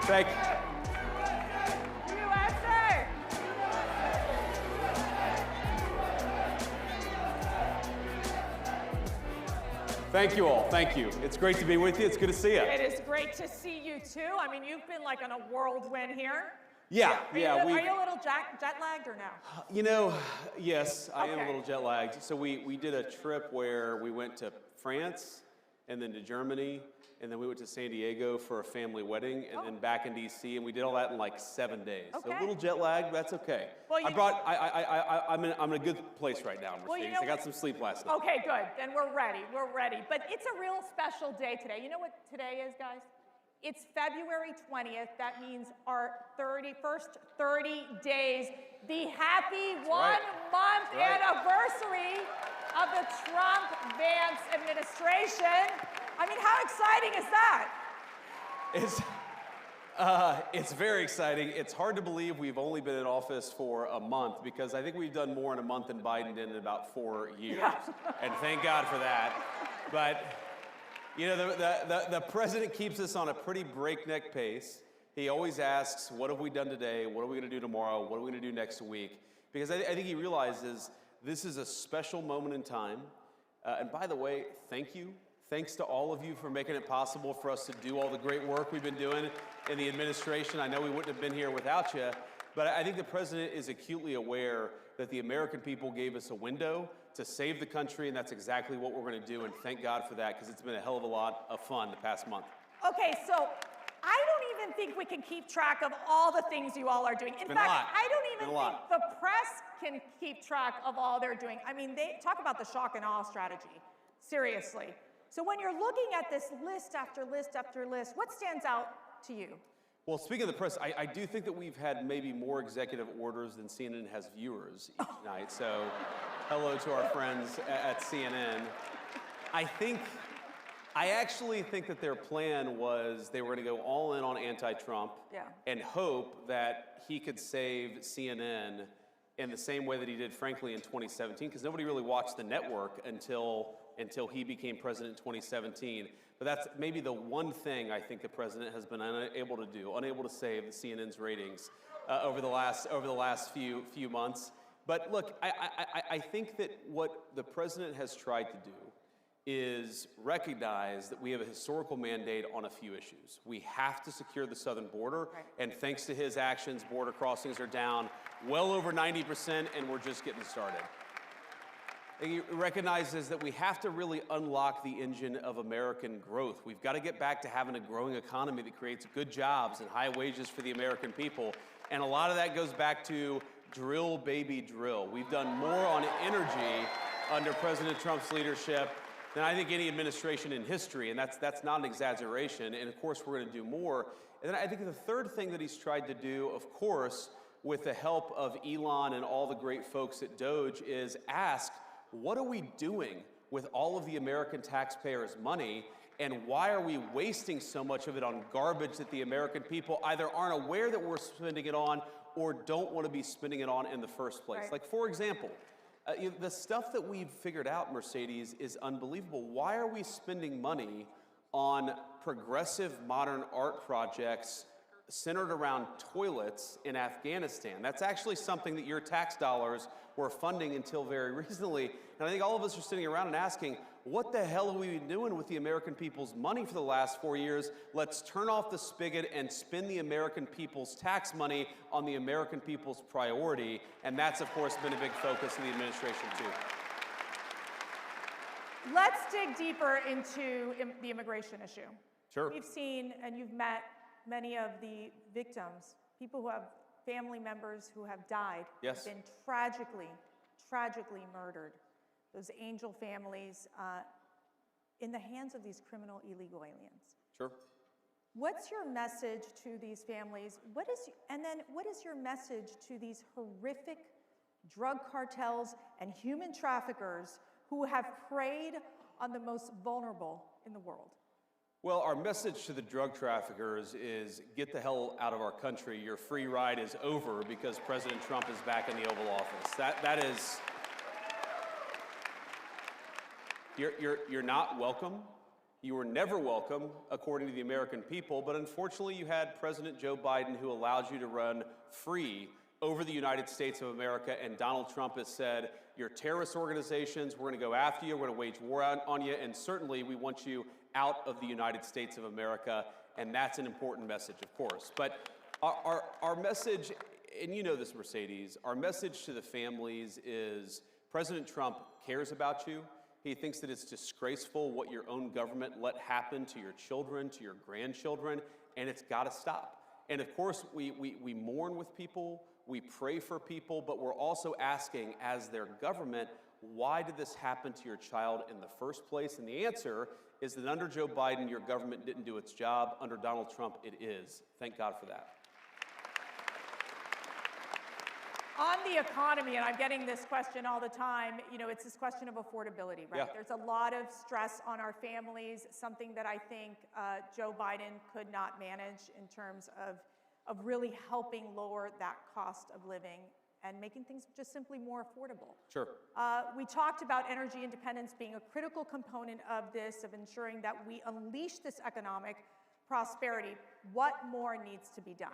Thank you. USA! Thank you all. Thank you. It's great to be with you. It's good to see you. It is great to see you too. I mean, you've been like on a whirlwind here. Yeah. Are you a little jet lagged or no? You know, yes, I am Okay. a little jet lagged. So we did a trip where we went to France and then to Germany, and then we went to San Diego for a family wedding, and then back in DC, and we did all that in like 7 days. So a little jet lagged, but that's okay. Well, I'm in a good place right now, Mercedes. Well, you know I got some sleep last night. Okay, good. Then we're ready. We're ready. But it's a real special day today. You know what today is, guys? It's February 20th. That means our first 30 days, the happy one-month anniversary of the Trump-Vance administration. I mean, how exciting is that? It's very exciting. It's hard to believe we've only been in office for a month, because I think we've done more in a month than Biden did in about 4 years. Yeah. And thank God for that. But you know, the president keeps us on a pretty breakneck pace. He always asks, what have we done today? What are we going to do tomorrow? What are we going to do next week? Because I think he realizes this is a special moment in time. And by the way, thank you. Thanks to all of you for making it possible for us to do all the great work we've been doing in the administration. I know we wouldn't have been here without you, but I think the president is acutely aware that the American people gave us a window to save the country, and that's exactly what we're going to do, and thank God for that, because it's been a hell of a lot of fun the past month. Okay, so I don't even think we can keep track of all the things you all are doing. In fact, I don't even think the press can keep track of all they're doing. I mean, they talk about the shock and awe strategy. Seriously. So when you're looking at this list after list after list, what stands out to you? Well, speaking of the press, I do think that we've had maybe more executive orders than CNN has viewers each night. So hello to our friends at CNN. I actually think that their plan was they were going to go all in on anti-Trump and hope that he could save CNN in the same way that he did, frankly, in 2017, because nobody really watched the network until he became president in 2017. But that's maybe the one thing I think the president has been unable to do, unable to save the CNN's ratings over the last few months. But look, I think that what the president has tried to do is recognize that we have a historical mandate on a few issues. We have to secure the southern border, and thanks to his actions, border crossings are down well over 90%, and we're just getting started. He recognizes that we have to really unlock the engine of American growth. We've got to get back to having a growing economy that creates good jobs and high wages for the American people. And a lot of that goes back to drill, baby, drill. We've done more on energy under President Trump's leadership than I think any administration in history, and that's not an exaggeration. And of course, we're going to do more. And then I think the third thing that he's tried to do, of course, with the help of Elon and all the great folks at Doge, is ask, what are we doing with all of the American taxpayers' money, and why are we wasting so much of it on garbage that the American people either aren't aware that we're spending it on or don't want to be spending it on in the first place? Like, for example, the stuff that we've figured out, Mercedes, is unbelievable. Why are we spending money on progressive modern art projects centered around toilets in Afghanistan? That's actually something that your tax dollars were funding until very recently. And I think all of us are sitting around and asking, what the hell have we been doing with the American people's money for the last 4 years? Let's turn off the spigot and spend the American people's tax money on the American people's priority. And that's, of course, been a big focus of the administration, too. Let's dig deeper into the immigration issue. Sure. We've seen, and you've met many of the victims, people who have family members who have died, have been tragically murdered. Those angel families in the hands of these criminal illegal aliens. Sure. What's your message to these families? What is your message to these horrific drug cartels and human traffickers who have preyed on the most vulnerable in the world? Well, our message to the drug traffickers is get the hell out of our country. Your free ride is over because President Trump is back in the Oval Office. That is, you're not welcome You were never welcome, according to the American people, but unfortunately you had President Joe Biden who allowed you to run free over the United States of America, and Donald Trump has said, you're terrorist organizations, we're gonna go after you, we're gonna wage war on you, and certainly we want you out of the United States of America, and that's an important message, of course. But our message, and you know this, Mercedes, our message to the families is President Trump cares about you. He thinks that it's disgraceful what your own government let happen to your children, to your grandchildren, and it's got to stop. And of course, we mourn with people, we pray for people, but we're also asking, as their government, why did this happen to your child in the first place? And the answer is that under Joe Biden, your government didn't do its job. Under Donald Trump, it is. Thank God for that. On the economy, and I'm getting this question all the time, you know, it's this question of affordability, right? Yeah. There's a lot of stress on our families, something that I think Joe Biden could not manage in terms of really helping lower that cost of living and making things just simply more affordable. Sure. We talked about energy independence being a critical component of this, of ensuring that we unleash this economic prosperity. What more needs to be done?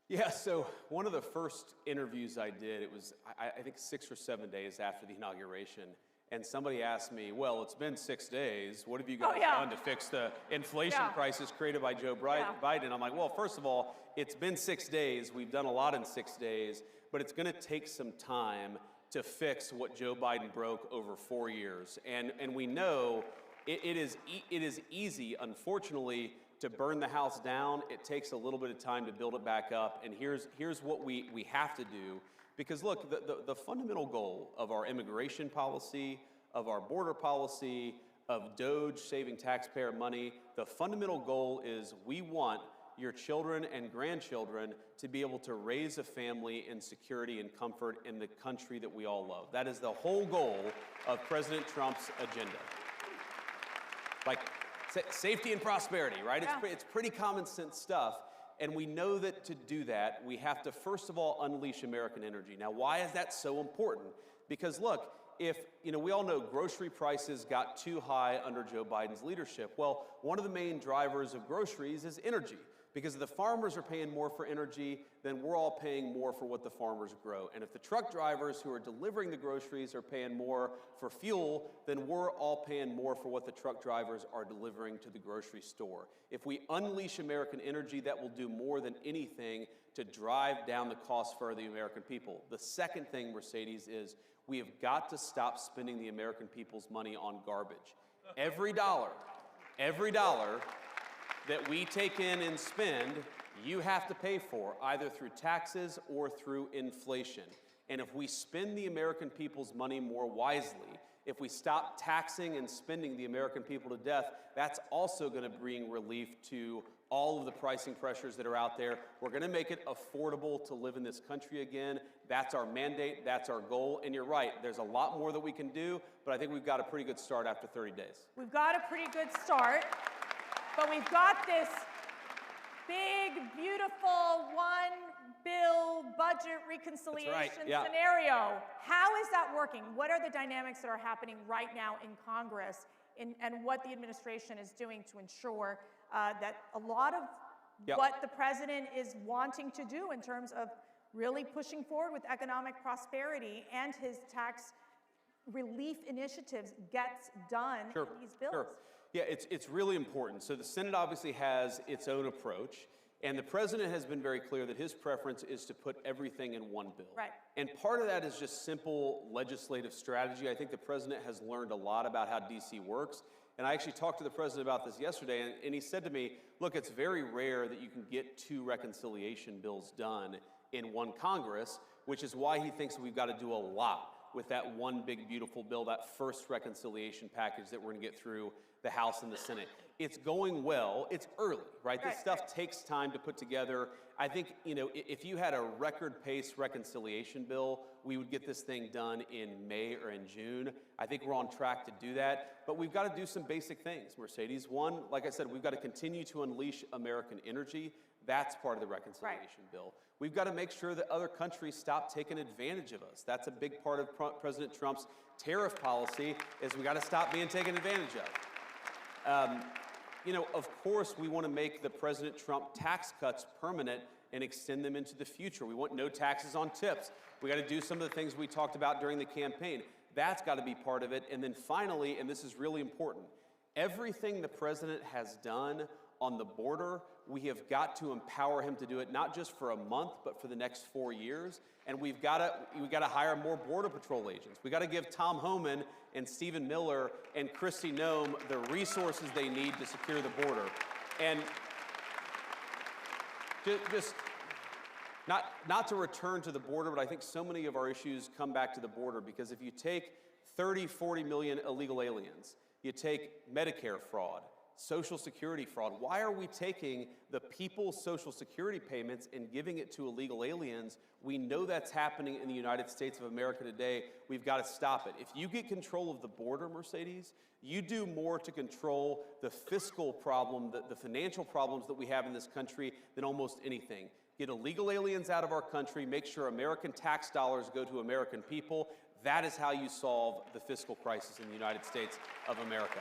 Yeah, so one of the first interviews I did, it was, I think 6 or 7 days after the inauguration, and somebody asked me, well, it's been 6 days, what have you guys done to fix the inflation crisis created by Joe Biden? I'm like, well, first of all, it's been 6 days, we've done a lot in 6 days, but it's gonna take some time to fix what Joe Biden broke over 4 years. And we know it is easy, unfortunately, to burn the house down. It takes a little bit of time to build it back up. And here's what we have to do. Because look, the fundamental goal of our immigration policy, of our border policy, of DOGE saving taxpayer money, the fundamental goal is we want your children and grandchildren to be able to raise a family in security and comfort in the country that we all love. That is the whole goal of President Trump's agenda. Like, safety and prosperity, right? Yeah. It's pretty common sense stuff. And we know that to do that, we have to first of all unleash American energy. Now, why is that so important? Because look, if, you know, we all know grocery prices got too high under Joe Biden's leadership. Well, one of the main drivers of groceries is energy. Because if the farmers are paying more for energy, then we're all paying more for what the farmers grow. And if the truck drivers who are delivering the groceries are paying more for fuel, then we're all paying more for what the truck drivers are delivering to the grocery store. If we unleash American energy, that will do more than anything to drive down the cost for the American people. The second thing, Mercedes, is we have got to stop spending the American people's money on garbage. Every dollar that we take in and spend, you have to pay for, either through taxes or through inflation. And if we spend the American people's money more wisely, if we stop taxing and spending the American people to death, that's also going to bring relief to all of the pricing pressures that are out there. We're going to make it affordable to live in this country again. That's our mandate, that's our goal. And you're right, there's a lot more that we can do, but I think we've got a pretty good start after 30 days. We've got a pretty good start. But we've got this big, beautiful one-bill budget reconciliation scenario. How is that working? What are the dynamics that are happening right now in Congress and what the administration is doing to ensure that a lot of what the president is wanting to do in terms of really pushing forward with economic prosperity and his tax relief initiatives gets done in these bills? Sure. Yeah, it's really important. So the Senate obviously has its own approach, and the president has been very clear that his preference is to put everything in one bill. Right. And part of that is just simple legislative strategy. I think the president has learned a lot about how DC works. And I actually talked to the president about this yesterday, and he said to me, look, it's very rare that you can get 2 reconciliation bills done in one Congress, which is why he thinks we've got to do a lot with that one big, beautiful bill, that first reconciliation package that we're going to get through the House and the Senate. It's going well. It's early, right? This stuff takes time to put together. I think, you know, if you had a record pace reconciliation bill, we would get this thing done in May or in June. I think we're on track to do that, but we've got to do some basic things, Mercedes. One, like I said, we've got to continue to unleash American energy. That's part of the reconciliation bill. We've got to make sure that other countries stop taking advantage of us. That's a big part of President Trump's tariff policy, is we got to stop being taken advantage of. You know, of course, we want to make the President Trump tax cuts permanent and extend them into the future. We want no taxes on tips. We got to do some of the things we talked about during the campaign. That's got to be part of it. And then finally, and this is really important, everything the president has done on the border, we have got to empower him to do it, not just for a month, but for the next 4 years. And we've got to hire more Border Patrol agents. We got to give Tom Homan and Stephen Miller and Kristi Noem the resources they need to secure the border. And just not to return to the border, but I think so many of our issues come back to the border, because if you take 30, 40 million illegal aliens, you take Medicare fraud, Social Security fraud. Why are we taking the people's Social Security payments and giving it to illegal aliens? We know that's happening in the United States of America today. We've got to stop it. If you get control of the border, Mercedes, you do more to control the fiscal problem, the financial problems that we have in this country than almost anything. Get illegal aliens out of our country, make sure American tax dollars go to American people. That is how you solve the fiscal crisis in the United States of America.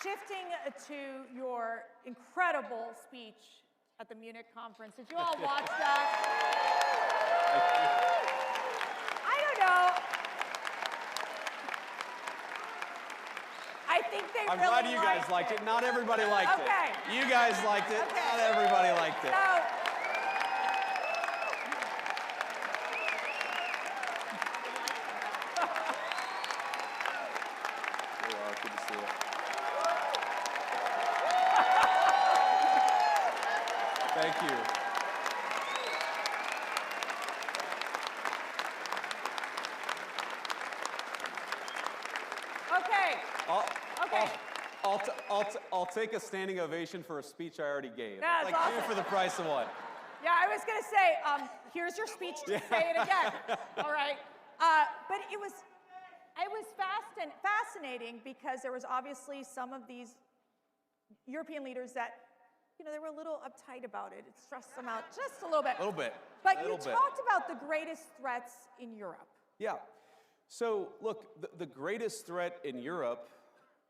Shifting to your incredible speech at the Munich conference. Did you all watch that? I don't know. I think they I'm really glad you guys liked it. Not everybody liked it. You guys liked it. Okay. Not everybody liked it. So, There you are. Good to see you. Thank you. okay. I'll take a standing ovation for a speech I already gave. That's like awesome. two for the price of one. Yeah, I was going to say, here's your speech to say it again. All right. But it was fascinating because there was obviously some of these European leaders that, you know, they were a little uptight about it. It stressed them out just a little bit. A little bit. But you talked about the greatest threats in Europe. Yeah. So, look, the greatest threat in Europe,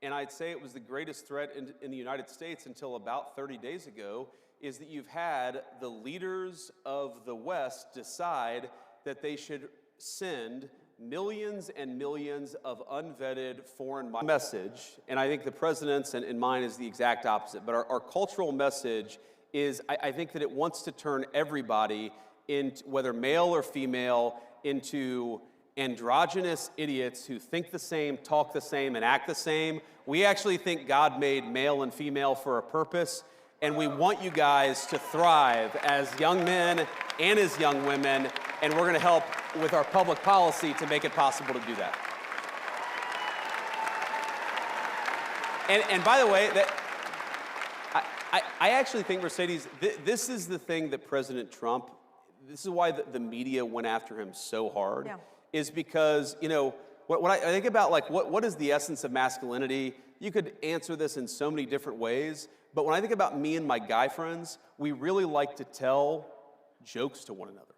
and I'd say it was the greatest threat in the United States until about 30 days ago, is that you've had the leaders of the West decide that they should send millions and millions of unvetted foreign message. And I think the president's and mine is the exact opposite. But our cultural message is, I think that it wants to turn everybody, into, whether male or female, into androgynous idiots who think the same, talk the same, and act the same. We actually think God made male and female for a purpose, and we want you guys to thrive as young men and as young women, and we're going to help with our public policy to make it possible to do that. And by the way, I actually think, Mercedes, this is the thing that President Trump, this is why the media went after him so hard. Yeah. Is because, you know, when I think about, like, what is the essence of masculinity? You could answer this in so many different ways, but when I think about me and my guy friends, we really like to tell jokes to one another.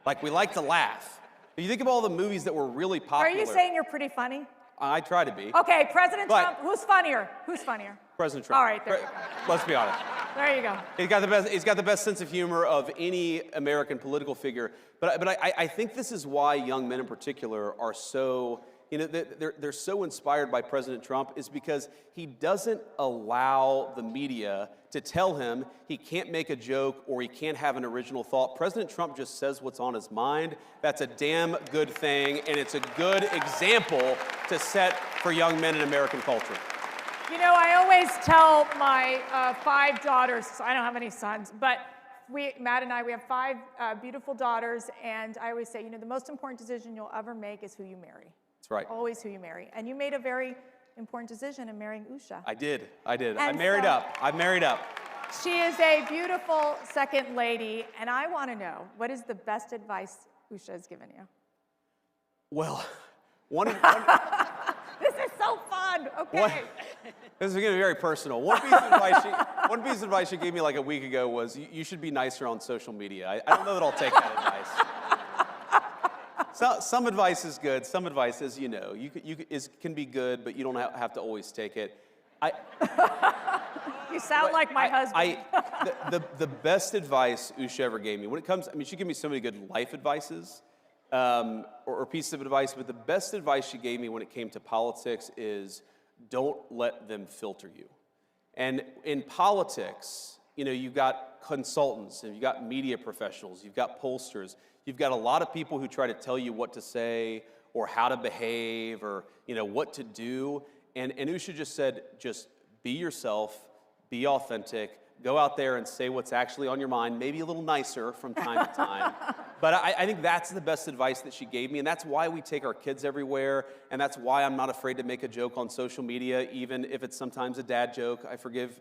Like, we like to laugh. If you think of all the movies that were really popular. Are you saying you're pretty funny? I try to be. Okay, President Trump, who's funnier? Who's funnier? President Trump. All right, there you go. Let's be honest. There you go. He's got the best sense of humor of any American political figure. But I think this is why young men in particular are so, you know, they're so inspired by President Trump, is because he doesn't allow the media to tell him he can't make a joke or he can't have an original thought. President Trump just says what's on his mind. That's a damn good thing, and it's a good example to set for young men in American culture. You know, I always tell my 5 daughters, so I don't have any sons, but Matt and I, we have 5 beautiful daughters, and I always say, you know, the most important decision you'll ever make is who you marry. That's right. Always who you marry. And you made a very important decision in marrying Usha. I did. I And married up. I married up. She is a beautiful second lady, and I want to know, what is the best advice Usha has given you? Well, one This is so fun. Okay. This is going to be very personal. One piece of advice she gave me like a week ago was, you should be nicer on social media. I don't know that I'll take that advice. Some advice is good. Some advice is, can be good, but you don't have to always take it. You sound like my husband. The best advice Usha ever gave me, when it comes, she gave me so many good life advices or pieces of advice, but the best advice she gave me when it came to politics is don't let them filter you. And in politics, you've got consultants, and you've got media professionals, you've got pollsters, you've got a lot of people who try to tell you what to say or how to behave or what to do. And Usha just said, just be yourself, be authentic, go out there and say what's actually on your mind, maybe a little nicer from time to time. But I think that's the best advice that she gave me, and that's why we take our kids everywhere, and that's why I'm not afraid to make a joke on social media, even if it's sometimes a dad joke. I forgive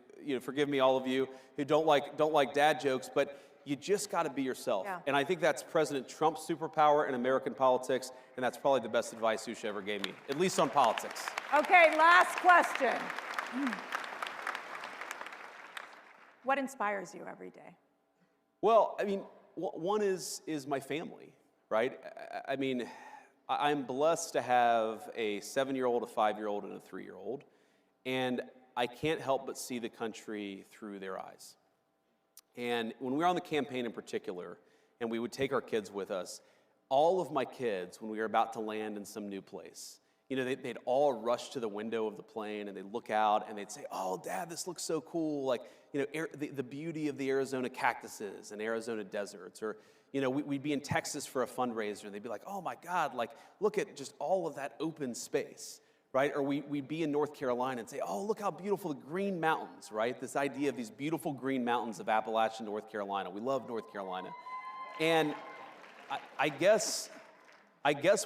me, all of you who don't like dad jokes, but you just got to be yourself. Yeah. And I think that's President Trump's superpower in American politics, and that's probably the best advice Usha ever gave me, at least on politics. Okay, last question. What inspires you every day? Well, one is my family, right? I'm blessed to have a 7-year-old, a 5-year-old, and a 3-year-old, and I can't help but see the country through their eyes. And when we were on the campaign in particular, and we would take our kids with us, all of my kids, when we were about to land in some new place, they'd all rush to the window of the plane and they'd look out and they'd say, "Oh, Dad, this looks so cool." Like, the beauty of the Arizona cactuses and Arizona deserts. Or, we'd be in Texas for a fundraiser and they'd be like, "Oh my God, like, look at just all of that open space," right? Or we'd be in North Carolina and say, "Oh, look how beautiful the Green Mountains," right? This idea of these beautiful green mountains of Appalachia, North Carolina. We love North Carolina. And I guess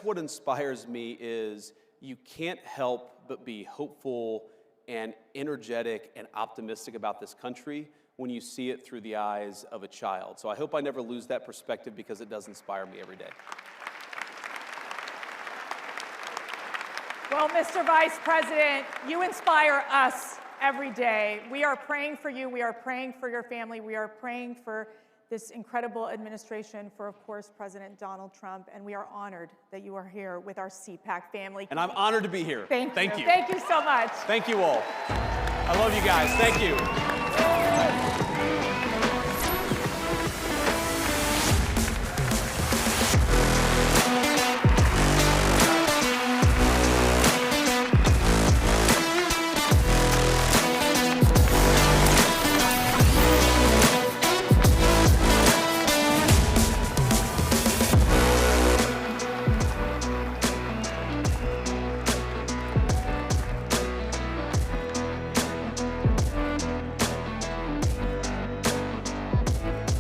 what inspires me is you can't help but be hopeful and energetic and optimistic about this country when you see it through the eyes of a child. So I hope I never lose that perspective because it does inspire me every day. Well, Mr. Vice President, you inspire us every day. We are praying for you. We are praying for your family. We are praying for this incredible administration, for, of course, President Donald Trump, and we are honored that you are here with our CPAC family. And I'm honored to be here. Thank you. you. Thank you so much. Thank you all. I love you guys. Thank you.